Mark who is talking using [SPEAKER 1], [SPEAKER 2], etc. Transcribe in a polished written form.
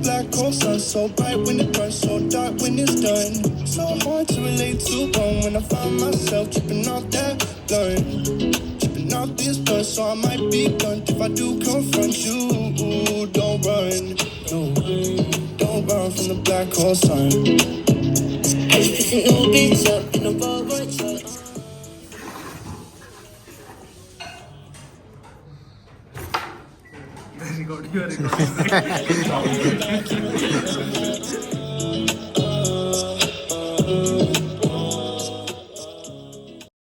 [SPEAKER 1] black hole sun, so bright when it burns, so dark when it's done. So hard to relate to one when I find myself tripping off that blunt, tripping off this blunt. So I might be blunt if I do confront you. Don't run, no, don't run from the black hole sun. I was picking no beats up in a Walmart truck.
[SPEAKER 2] Very good, you are recording.